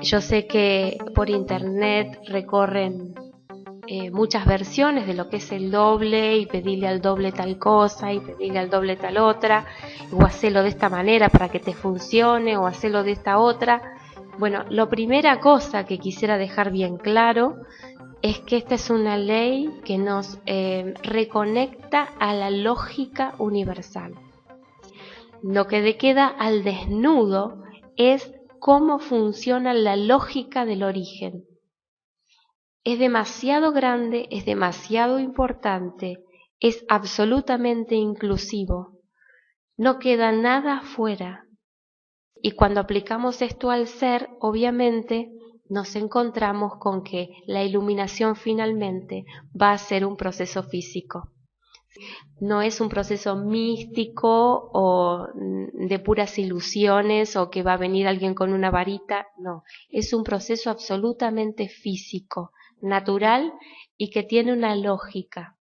Yo sé que por internet recorren muchas versiones de lo que es el doble, y pedirle al doble tal cosa y pedirle al doble tal otra, o hacerlo de esta manera para que te funcione, o hacerlo de esta otra. Bueno, la primera cosa que quisiera dejar bien claro es que esta es una ley que nos reconecta a la lógica universal. Lo que queda al desnudo es cómo funciona la lógica del origen. Es demasiado grande, es demasiado importante, es absolutamente inclusivo. No queda nada afuera. Y cuando aplicamos esto al ser, obviamente nos encontramos con que la iluminación finalmente va a ser un proceso físico. No es un proceso místico o de puras ilusiones o que va a venir alguien con una varita, no. Es un proceso absolutamente físico, natural y que tiene una lógica.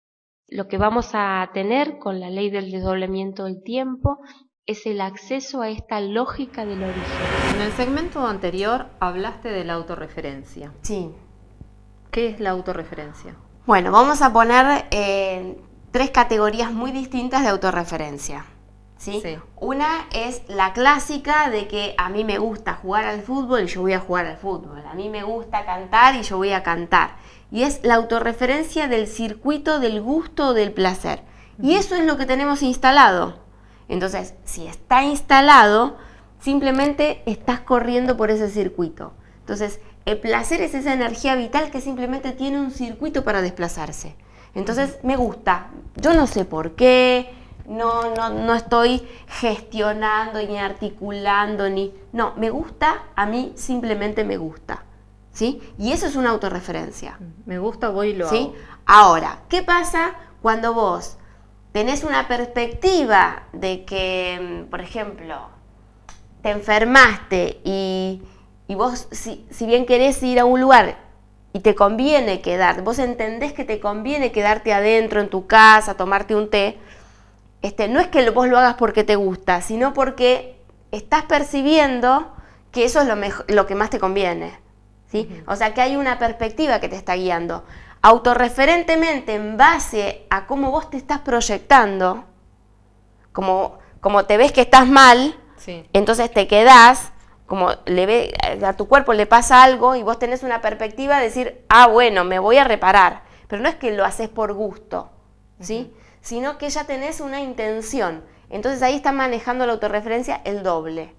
Lo que vamos a tener con la ley del desdoblamiento del tiempo es el acceso a esta lógica del origen. En el segmento anterior hablaste de la autorreferencia. Sí. ¿Qué es la autorreferencia? Bueno, vamos a poner 3 categorías muy distintas de autorreferencia. ¿Sí? Sí. Una es la clásica de que a mí me gusta jugar al fútbol y yo voy a jugar al fútbol. A mí me gusta cantar y yo voy a cantar. Y es la autorreferencia del circuito del gusto o del placer. Y eso es lo que tenemos instalado. Entonces, si está instalado, simplemente estás corriendo por ese circuito. Entonces, el placer es esa energía vital que simplemente tiene un circuito para desplazarse. Entonces, me gusta. Yo no sé por qué, no estoy gestionando ni articulando, no, me gusta, a mí simplemente me gusta. ¿Sí? Y eso es una autorreferencia. Me gusta, voy y lo ¿sí? hago. Ahora, ¿qué pasa cuando vos tenés una perspectiva de que, por ejemplo, te enfermaste y vos, si bien querés ir a un lugar y te conviene quedarte, vos entendés que te conviene quedarte adentro en tu casa, tomarte un té, no es que vos lo hagas porque te gusta, sino porque estás percibiendo que eso es lo que más te conviene. ¿Sí? O sea que hay una perspectiva que te está guiando. Autorreferentemente, en base a cómo vos te estás proyectando, como te ves que estás mal, sí. Entonces te quedás, como a tu cuerpo le pasa algo y vos tenés una perspectiva de decir, bueno, me voy a reparar. Pero no es que lo haces por gusto, ¿sí? Sino que ya tenés una intención. Entonces ahí está manejando la autorreferencia el doble.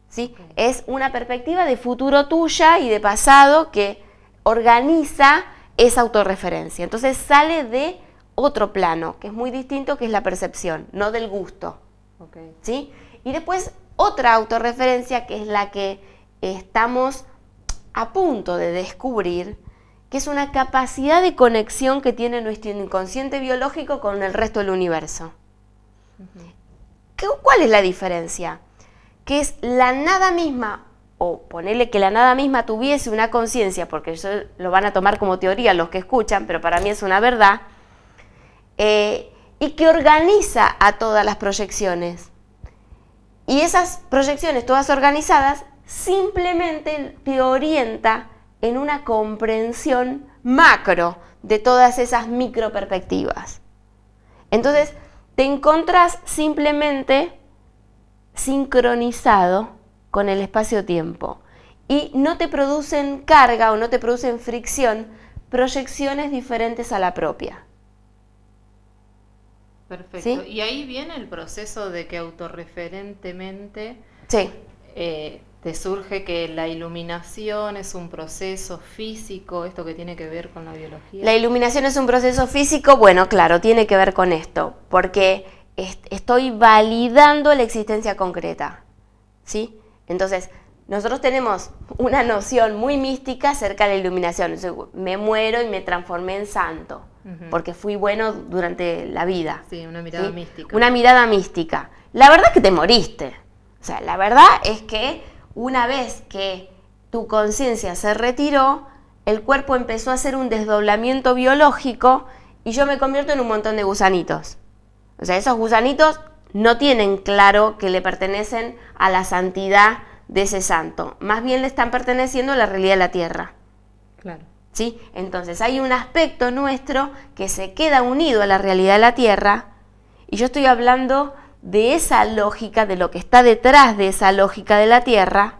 ¿Sí? Okay. Es una perspectiva de futuro tuya y de pasado que organiza esa autorreferencia. Entonces sale de otro plano, que es muy distinto, que es la percepción, no del gusto. Okay. ¿Sí? Y después otra autorreferencia, que es la que estamos a punto de descubrir, que es una capacidad de conexión que tiene nuestro inconsciente biológico con el resto del universo. ¿Cuál es la diferencia? Que es la nada misma, o ponerle que la nada misma tuviese una conciencia, porque eso lo van a tomar como teoría los que escuchan, pero para mí es una verdad, y que organiza a todas las proyecciones. Y esas proyecciones todas organizadas simplemente te orienta en una comprensión macro de todas esas microperspectivas. Entonces, te encontrás simplemente sincronizado con el espacio-tiempo y no te producen carga o no te producen fricción proyecciones diferentes a la propia. Perfecto. ¿Sí? Y ahí viene el proceso de que autorreferentemente sí. Te surge que la iluminación es un proceso físico, esto que tiene que ver con la biología. La iluminación es un proceso físico, bueno, claro, tiene que ver con esto, porque estoy validando la existencia concreta, ¿sí? Entonces, nosotros tenemos una noción muy mística acerca de la iluminación. Me muero y me transformé en santo, porque fui bueno durante la vida. Sí, una mirada mística. Una mirada mística. La verdad es que te moriste. O sea, la verdad es que una vez que tu conciencia se retiró, el cuerpo empezó a hacer un desdoblamiento biológico y yo me convierto en un montón de gusanitos. O sea, esos gusanitos no tienen claro que le pertenecen a la santidad de ese santo, más bien le están perteneciendo a la realidad de la Tierra. Claro. ¿Sí? Entonces hay un aspecto nuestro que se queda unido a la realidad de la Tierra, y yo estoy hablando de esa lógica, de lo que está detrás de esa lógica de la Tierra,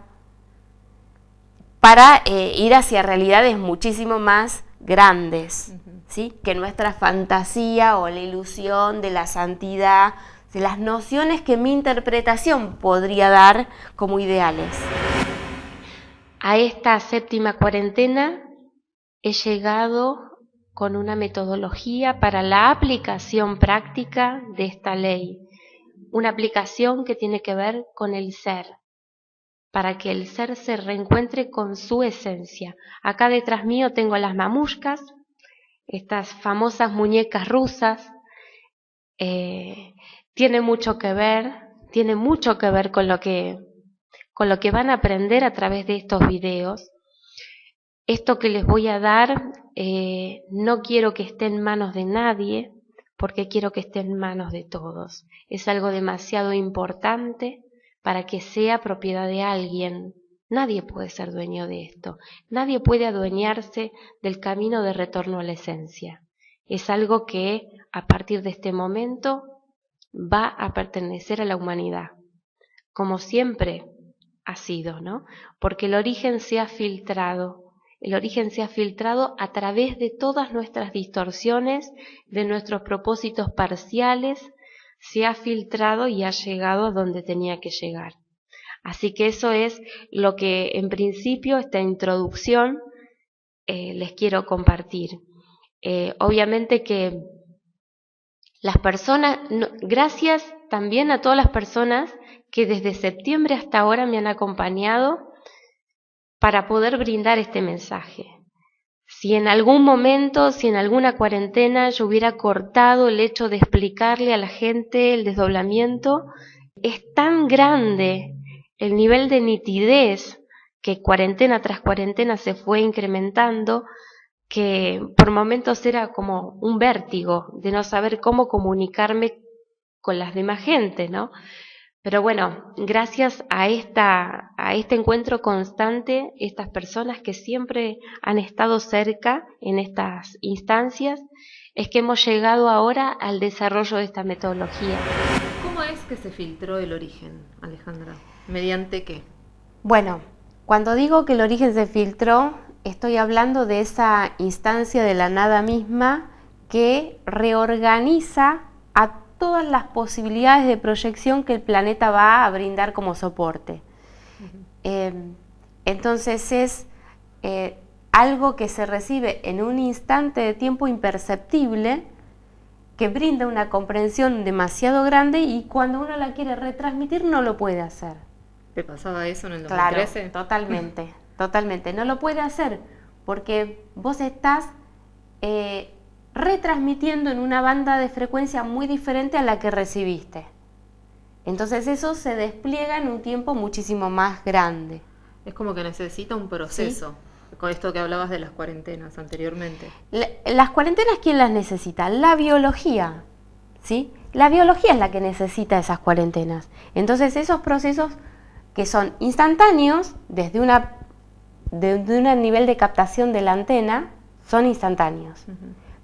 para ir hacia realidades muchísimo más grandes, ¿sí? Que nuestra fantasía o la ilusión de la santidad, de las nociones que mi interpretación podría dar como ideales. A esta séptima cuarentena he llegado con una metodología para la aplicación práctica de esta ley, una aplicación que tiene que ver con el ser, para que el ser se reencuentre con su esencia. Acá detrás mío tengo las mamushkas, estas famosas muñecas rusas. Tiene mucho que ver con lo que van a aprender a través de estos videos. Esto que les voy a dar, no quiero que esté en manos de nadie, porque quiero que esté en manos de todos. Es algo demasiado importante para que sea propiedad de alguien. Nadie puede ser dueño de esto. Nadie puede adueñarse del camino de retorno a la esencia. Es algo que, a partir de este momento, va a pertenecer a la humanidad, como siempre ha sido, ¿no? Porque el origen se ha filtrado a través de todas nuestras distorsiones, de nuestros propósitos parciales, se ha filtrado y ha llegado a donde tenía que llegar. Así que eso es lo que en principio, esta introducción, les quiero compartir. Obviamente que las personas, gracias también a todas las personas que desde septiembre hasta ahora me han acompañado para poder brindar este mensaje. Si en algún momento, si en alguna cuarentena yo hubiera cortado el hecho de explicarle a la gente el desdoblamiento, es tan grande el nivel de nitidez que cuarentena tras cuarentena se fue incrementando, que por momentos era como un vértigo de no saber cómo comunicarme con las demás gente, ¿no? Pero bueno, gracias a este encuentro constante, estas personas que siempre han estado cerca en estas instancias, es que hemos llegado ahora al desarrollo de esta metodología. ¿Cómo es que se filtró el origen, Alejandra? ¿Mediante qué? Bueno, cuando digo que el origen se filtró, estoy hablando de esa instancia de la nada misma que reorganiza a todas las posibilidades de proyección que el planeta va a brindar como soporte. Entonces es algo que se recibe en un instante de tiempo imperceptible, que brinda una comprensión demasiado grande, y cuando uno la quiere retransmitir no lo puede hacer. ¿Te pasaba eso en el 2013? Claro, totalmente. No lo puede hacer porque vos estás retransmitiendo en una banda de frecuencia muy diferente a la que recibiste. Entonces eso se despliega en un tiempo muchísimo más grande. Es como que necesita un proceso. ¿Sí? Con esto que hablabas de las cuarentenas anteriormente. Las cuarentenas, ¿quién las necesita? La biología, ¿sí? La biología es la que necesita esas cuarentenas. Entonces esos procesos que son instantáneos, desde un nivel de captación de la antena, son instantáneos.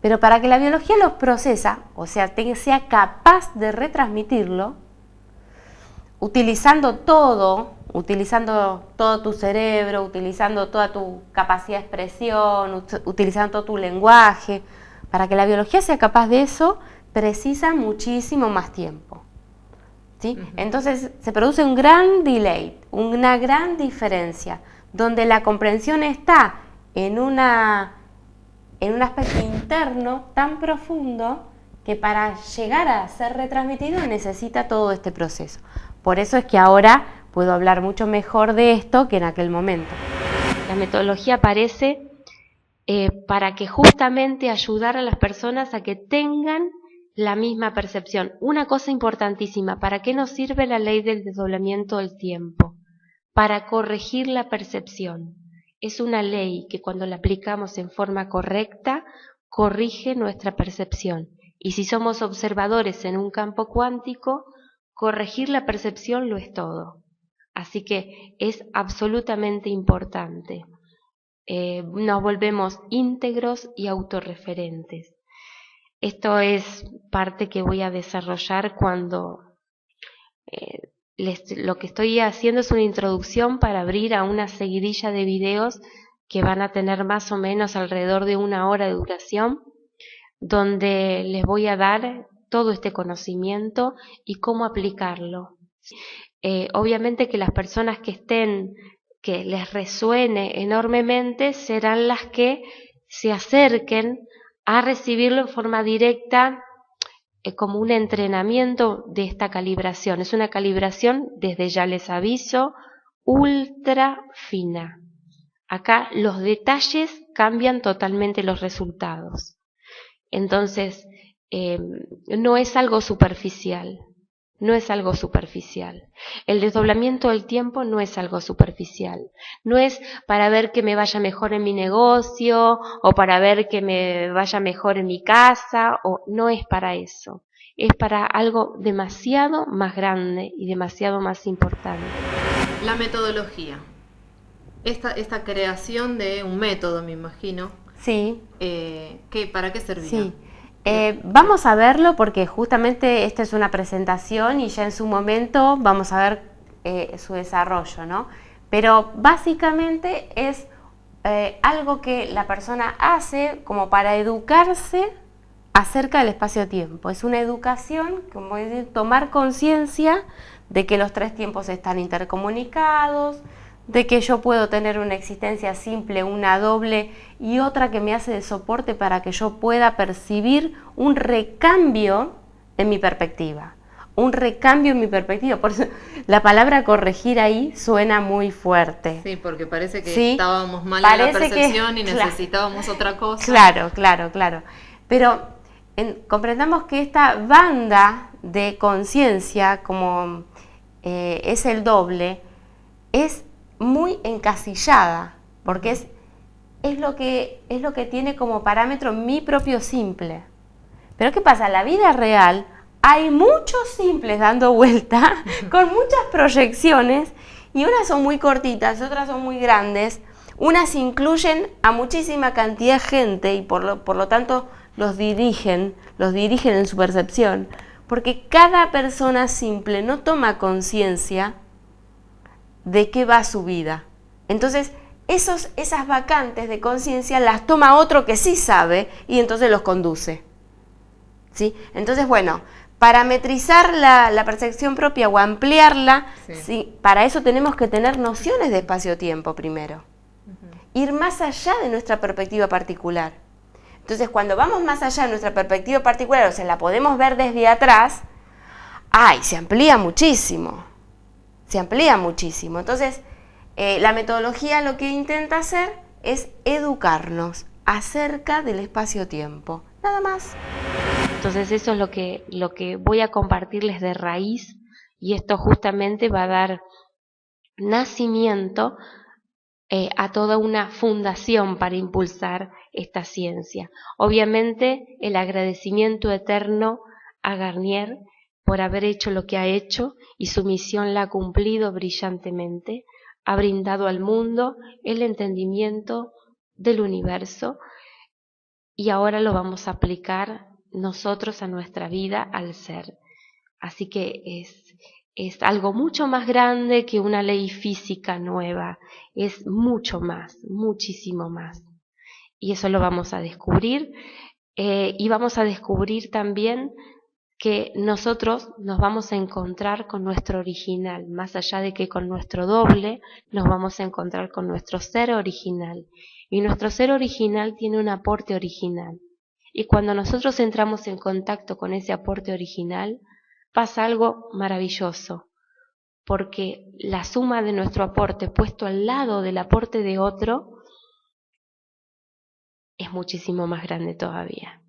Pero para que la biología los procesa, o sea, sea capaz de retransmitirlo, utilizando todo tu cerebro, utilizando toda tu capacidad de expresión, utilizando todo tu lenguaje, para que la biología sea capaz de eso, precisa muchísimo más tiempo. ¿Sí? Entonces se produce un gran delay, una gran diferencia, donde la comprensión está en un aspecto interno tan profundo que para llegar a ser retransmitido necesita todo este proceso. Por eso es que ahora puedo hablar mucho mejor de esto que en aquel momento. La metodología aparece para que justamente ayudar a las personas a que tengan la misma percepción. Una cosa importantísima, ¿para qué nos sirve la ley del desdoblamiento del tiempo? Para corregir la percepción. Es una ley que cuando la aplicamos en forma correcta, corrige nuestra percepción. Y si somos observadores en un campo cuántico, corregir la percepción lo es todo. Así que es absolutamente importante. Nos volvemos íntegros y autorreferentes. Esto es parte que voy a desarrollar cuando lo que estoy haciendo es una introducción para abrir a una seguidilla de videos que van a tener más o menos alrededor de 1 hora de duración, donde les voy a dar todo este conocimiento y cómo aplicarlo. Obviamente que las personas que les resuene enormemente serán las que se acerquen a recibirlo en forma directa como un entrenamiento de esta calibración. Es una calibración, desde ya les aviso, ultra fina. Acá los detalles cambian totalmente los resultados. Entonces, no es algo superficial. No es algo superficial. El desdoblamiento del tiempo no es algo superficial. No es para ver que me vaya mejor en mi negocio o para ver que me vaya mejor en mi casa. No es para eso. Es para algo demasiado más grande y demasiado más importante. La metodología. Esta creación de un método, me imagino. Sí. ¿Para qué servía? Sí. Vamos a verlo porque justamente esta es una presentación y ya en su momento vamos a ver su desarrollo, ¿no? Pero básicamente es algo que la persona hace como para educarse acerca del espacio-tiempo. Es una educación, como decir, tomar conciencia de que los 3 tiempos están intercomunicados, de que yo puedo tener una existencia simple, una doble y otra que me hace de soporte para que yo pueda percibir un recambio en mi perspectiva. Un recambio en mi perspectiva. Por eso la palabra corregir ahí suena muy fuerte. Sí, porque parece que ¿sí? estábamos mal en la percepción y necesitábamos otra cosa. Claro. Pero comprendamos que esta banda de conciencia, como es el doble, es muy encasillada, porque es lo que tiene como parámetro mi propio simple. Pero ¿qué pasa? En la vida real hay muchos simples dando vuelta, con muchas proyecciones, y unas son muy cortitas, otras son muy grandes, unas incluyen a muchísima cantidad de gente y por lo tanto los dirigen en su percepción, porque cada persona simple no toma conciencia de qué va su vida. Entonces, esas vacantes de conciencia las toma otro que sí sabe y entonces los conduce. ¿Sí? Entonces, bueno, parametrizar la percepción propia o ampliarla, sí, para eso tenemos que tener nociones de espacio-tiempo primero. Ir más allá de nuestra perspectiva particular. Entonces, cuando vamos más allá de nuestra perspectiva particular, o sea, la podemos ver desde atrás, se amplía muchísimo. Entonces, la metodología lo que intenta hacer es educarnos acerca del espacio-tiempo, nada más. Entonces eso es lo que voy a compartirles de raíz, y esto justamente va a dar nacimiento a toda una fundación para impulsar esta ciencia. Obviamente el agradecimiento eterno a Garnier por haber hecho lo que ha hecho, y su misión la ha cumplido brillantemente. Ha brindado al mundo el entendimiento del universo, y ahora lo vamos a aplicar nosotros a nuestra vida al ser. Así que es algo mucho más grande que una ley física nueva, es mucho más, muchísimo más. Y eso lo vamos a descubrir, y vamos a descubrir también que nosotros nos vamos a encontrar con nuestro original, más allá de que con nuestro doble nos vamos a encontrar con nuestro ser original. Y nuestro ser original tiene un aporte original. Y cuando nosotros entramos en contacto con ese aporte original, pasa algo maravilloso, porque la suma de nuestro aporte puesto al lado del aporte de otro es muchísimo más grande todavía.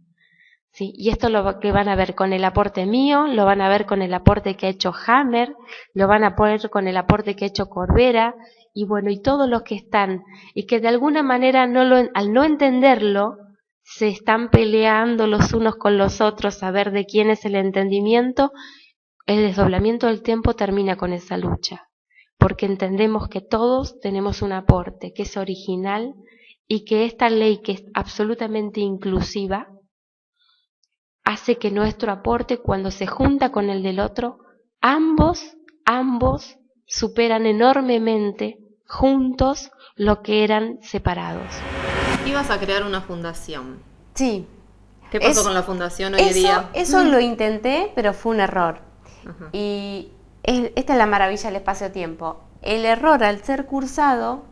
¿Sí? Y esto lo que van a ver con el aporte mío, lo van a ver con el aporte que ha hecho Hammer, lo van a ver con el aporte que ha hecho Corbera, y bueno, y todos los que están, y que de alguna manera al no entenderlo, se están peleando los unos con los otros a ver de quién es el entendimiento. El desdoblamiento del tiempo termina con esa lucha, porque entendemos que todos tenemos un aporte que es original y que esta ley, que es absolutamente inclusiva, hace que nuestro aporte, cuando se junta con el del otro, ambos superan enormemente juntos lo que eran separados. Ibas a crear una fundación. Sí. ¿Qué pasó con la fundación hoy día? Eso lo intenté, pero fue un error. Ajá. Y esta es la maravilla del espacio-tiempo. El error, al ser cursado,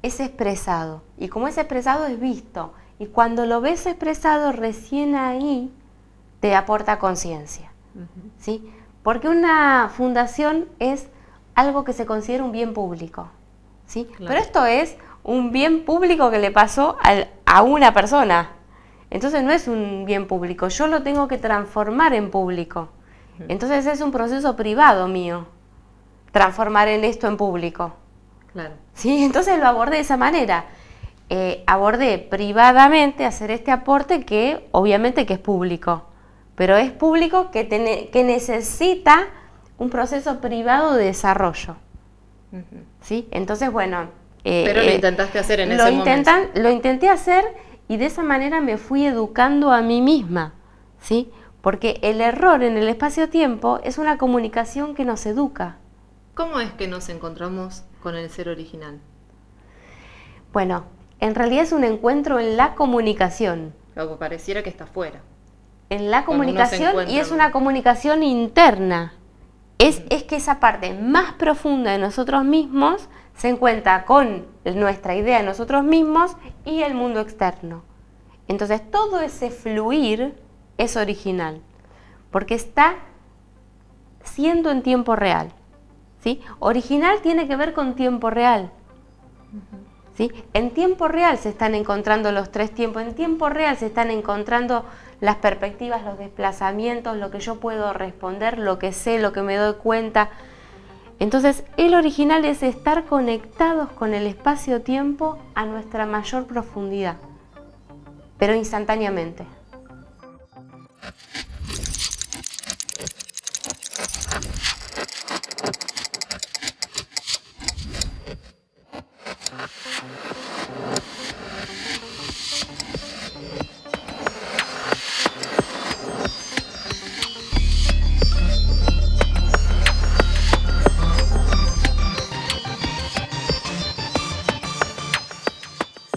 es expresado. Y como es expresado, es visto. Y cuando lo ves expresado, recién ahí te aporta conciencia. ¿Sí? Porque una fundación es algo que se considera un bien público. ¿Sí? Claro. Pero esto es un bien público que le pasó a una persona. Entonces no es un bien público, yo lo tengo que transformar en público. Entonces es un proceso privado mío, transformar en esto en público. Claro. ¿Sí? Entonces lo abordé de esa manera. Abordé privadamente hacer este aporte que obviamente que es público, pero es público que necesita un proceso privado de desarrollo. ¿Sí? Entonces, bueno... pero lo intentaste hacer en ese momento. Lo intenté hacer y de esa manera me fui educando a mí misma, ¿sí? Porque el error en el espacio-tiempo es una comunicación que nos educa. ¿Cómo es que nos encontramos con el ser original? Bueno, en realidad es un encuentro en la comunicación. Algo pareciera que está fuera. En la Cuando uno se comunicación, encuentra, y es una comunicación interna. Es que esa parte más profunda de nosotros mismos se encuentra con nuestra idea de nosotros mismos y el mundo externo. Entonces todo ese fluir es original, porque está siendo en tiempo real. ¿Sí? Original tiene que ver con tiempo real. ¿Sí? En tiempo real se están encontrando los tres tiempos, en tiempo real se están encontrando las perspectivas, los desplazamientos, lo que yo puedo responder, lo que sé, lo que me doy cuenta. Entonces, el original es estar conectados con el espacio-tiempo a nuestra mayor profundidad, pero instantáneamente.